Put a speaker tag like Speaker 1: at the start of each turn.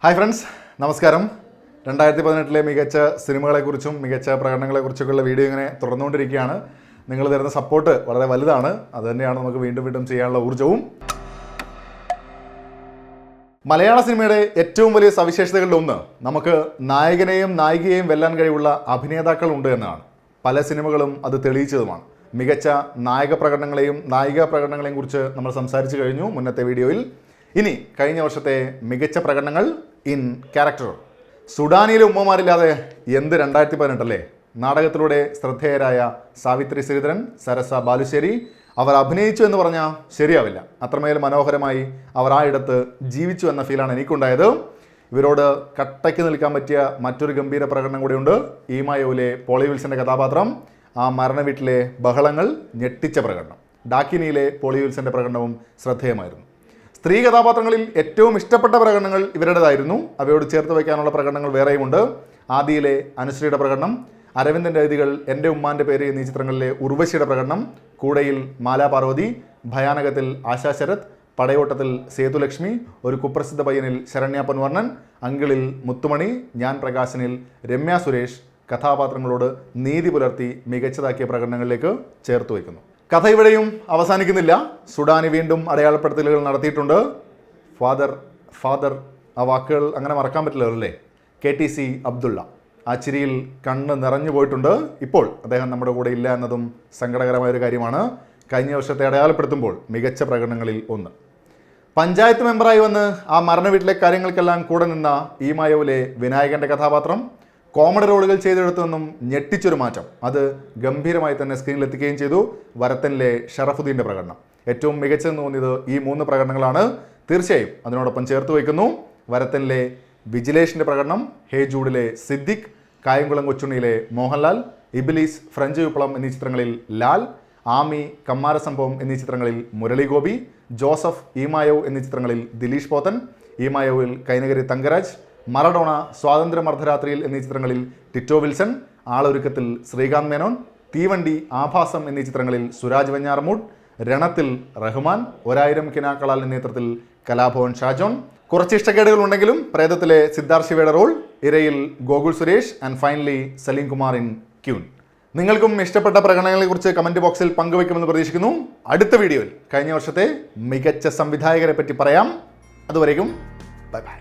Speaker 1: Hi friends, നമസ്കാരം. 2018 മികച്ച സിനിമകളെക്കുറിച്ചും മികച്ച പ്രകടനങ്ങളെക്കുറിച്ചൊക്കെയുള്ള വീഡിയോ ഇങ്ങനെ തുടർന്നുകൊണ്ടിരിക്കുകയാണ്. നിങ്ങൾ തരുന്ന സപ്പോർട്ട് വളരെ വലുതാണ്. അതുതന്നെയാണ് നമുക്ക് വീണ്ടും ചെയ്യാനുള്ള ഊർജ്ജവും. മലയാള സിനിമയുടെ ഏറ്റവും വലിയ സവിശേഷതകളിലൊന്ന് നമുക്ക് നായകനെയും നായികയെയും വെല്ലാൻ കഴിവുള്ള അഭിനേതാക്കൾ ഉണ്ട് എന്നതാണ്. പല സിനിമകളും അത് തെളിയിച്ചതുമാണ്. മികച്ച നായക പ്രകടനങ്ങളെയും നായിക പ്രകടനങ്ങളെയും കുറിച്ച് നമ്മൾ സംസാരിച്ചു കഴിഞ്ഞു മുന്നത്തെ വീഡിയോയിൽ. ഇനി കഴിഞ്ഞ വർഷത്തെ മികച്ച പ്രകടനങ്ങൾ ഇൻ ക്യാരക്ടർ. സുഡാനിയിലെ ഉമ്മമാരില്ലാതെ എന്ത് 2018 അല്ലേ? നാടകത്തിലൂടെ ശ്രദ്ധേയരായ സാവിത്രി ശ്രീധരൻ, സരസ ബാലുശ്ശേരി അവർ അഭിനയിച്ചു എന്ന് പറഞ്ഞാൽ ശരിയാവില്ല. അത്രമേൽ മനോഹരമായി അവർ ആ ഇടത്ത് ജീവിച്ചു എന്ന ഫീലാണ് എനിക്കുണ്ടായത്. ഇവരോട് കട്ടയ്ക്ക് നിൽക്കാൻ പറ്റിയ മറ്റൊരു ഗംഭീര പ്രകടനം കൂടിയുണ്ട്. ഈമായോയിലെ പോളി വിൽസന്റെ കഥാപാത്രം, ആ മരണ വീട്ടിലെ ബഹളങ്ങൾ, ഞെട്ടിച്ച പ്രകടനം. ഡാക്കിനിയിലെ പോളി വിൽസന്റെ പ്രകടനവും ശ്രദ്ധേയമായിരുന്നു. സ്ത്രീ കഥാപാത്രങ്ങളിൽ ഏറ്റവും ഇഷ്ടപ്പെട്ട പ്രകടനങ്ങൾ ഇവരുടേതായിരുന്നു. അവയോട് ചേർത്ത് വയ്ക്കാനുള്ള പ്രകടനങ്ങൾ വേറെയുമുണ്ട്. ആദിയിലെ അനുശ്രീയുടെ പ്രകടനം, അരവിന്ദൻ്റെ എഴുതികൾ, എൻ്റെ ഉമ്മാൻ്റെ പേര് എന്നീ ചിത്രങ്ങളിലെ ഉർവശിയുടെ പ്രകടനം, കൂടയിൽ മാലാ പാർവതി, ഭയാനകത്തിൽ ആശാ ശരത്, പടയോട്ടത്തിൽ സേതുലക്ഷ്മി, ഒരു കുപ്രസിദ്ധ പയ്യനിൽ ശരണ്യ പൊൻവർണ്ണൻ, അങ്കിളിൽ മുത്തുമണി, ഞാൻ പ്രകാശനിൽ രമ്യ സുരേഷ് കഥാപാത്രങ്ങളോട് നീതി പുലർത്തി മികച്ചതാക്കിയ പ്രകടനങ്ങളിലേക്ക് ചേർത്ത് വയ്ക്കുന്നു. കഥ ഇവിടെയും അവസാനിക്കുന്നില്ല. സുഡാനി വീണ്ടും അടയാളപ്പെടുത്തലുകൾ നടത്തിയിട്ടുണ്ട്. ഫാദർ ആ വാക്കുകൾ അങ്ങനെ മറക്കാൻ പറ്റില്ലല്ലോ അല്ലേ? KTC അബ്ദുള്ള ആ ചിരിയിൽ കണ്ണ് നിറഞ്ഞു പോയിട്ടുണ്ട്. ഇപ്പോൾ അദ്ദേഹം നമ്മുടെ കൂടെ ഇല്ല എന്നതും സങ്കടകരമായൊരു കാര്യമാണ്. കഴിഞ്ഞ വർഷത്തെ അടയാളപ്പെടുത്തുമ്പോൾ മികച്ച പ്രകടനങ്ങളിൽ ഒന്ന്. പഞ്ചായത്ത് മെമ്പറായി വന്ന് ആ മരണ വീട്ടിലെ കാര്യങ്ങൾക്കെല്ലാം കൂടെ നിന്ന ഈമായോയിലെ വിനായകൻ്റെ കഥാപാത്രം, കോമഡി റോളുകൾ ചെയ്തെടുത്തു നിന്നും ഞെട്ടിച്ചൊരു മാറ്റം. അത് ഗംഭീരമായി തന്നെ സ്ക്രീനിലെത്തിക്കുകയും ചെയ്തു. വരത്തനിലെ ഷറഫുദ്ദീൻ്റെ പ്രകടനം ഏറ്റവും മികച്ചെന്ന് തോന്നിയത് ഈ 3 പ്രകടനങ്ങളാണ്. തീർച്ചയായും അതിനോടൊപ്പം ചേർത്ത് വയ്ക്കുന്നു വരത്തനിലെ വിജിലേഷിൻ്റെ പ്രകടനം, ഹേ ജൂഡിലെ സിദ്ദിഖ്, കായംകുളം കൊച്ചുണ്ണിയിലെ മോഹൻലാൽ, ഇബിലീസ്, ഫ്രഞ്ച് വിപ്ലവം എന്നീ ചിത്രങ്ങളിൽ ലാൽ, ആമി, കമ്മാര സംഭവം എന്നീ ചിത്രങ്ങളിൽ മുരളി ഗോപി, ജോസഫ്, ഈമായോ എന്നീ ചിത്രങ്ങളിൽ ദിലീഷ് പോത്തൻ, ഈമായോയിൽ കൈനകരി തങ്കരാജ്, മറഡോണ, സ്വാതന്ത്ര്യ അർദ്ധരാത്രിയിൽ എന്നീ ചിത്രങ്ങളിൽ ടിറ്റോ വിൽസൺ, ആളൊരുക്കത്തിൽ ശ്രീകാന്ത് മേനോൻ, തീവണ്ടി, ആഭാസം എന്നീ ചിത്രങ്ങളിൽ സുരാജ് വെഞ്ഞാറമൂട്, രണത്തിൽ റഹ്മാൻ, 1000 കിനാക്കളാൽ നേതൃത്വത്തിൽ കലാഭവൻ ഷാജോൺ. കുറച്ച് ഇഷ്ടക്കേടുകൾ ഉണ്ടെങ്കിലും പ്രേതത്തിലെ സിദ്ധാർത്ഥ് ശിവയുടെ റോൾ, ഇരയിൽ Gokul Suresh and finally Salim Kumar in Queen. നിങ്ങൾക്കും ഇഷ്ടപ്പെട്ട പ്രകടനങ്ങളെക്കുറിച്ച് കമൻറ്റ് ബോക്സിൽ പങ്കുവയ്ക്കുമെന്ന് പ്രതീക്ഷിക്കുന്നു. അടുത്ത വീഡിയോയിൽ കഴിഞ്ഞ വർഷത്തെ മികച്ച സംവിധായകരെ പറ്റി പറയാം. അതുവരേക്കും ബൈ ബൈ.